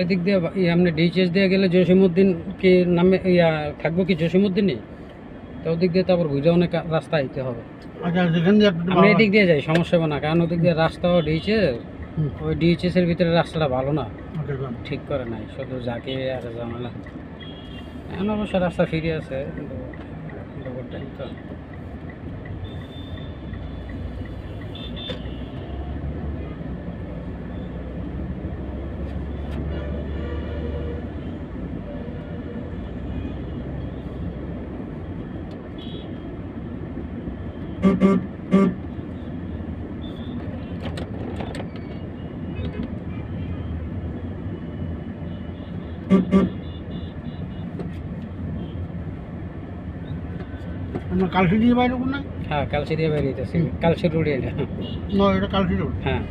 এদিক দিয়ে আপনি ডিএইচএস দিয়ে গেলে জসিমউদ্দিন কি নামে থাকবো কি জসিমউদ্দিনই তো ওদিক দিয়ে তারপর বুঝে অনেক রাস্তা আইতে হবে। আচ্ছা যেখান দিয়ে আমি এদিক দিয়ে যাই, সমস্যা হবে না, কারণ ওদিক দিয়ে রাস্তাও ডিএইচএস, ওই ডিএইচএস এর ভিতরে রাস্তাটা ভালো না, ঠিক করে নাই, শুধু যাকে আর ঝামেলা। এখন অবশ্য রাস্তা ফিরে আছে কিন্তু টাইম তো। আমরা কালসি দিয়ে বাইরে না? হ্যাঁ কালসি দিয়ে বেরিয়েছি, কালসি রোডে। না এটা কালসি রোড। হ্যাঁ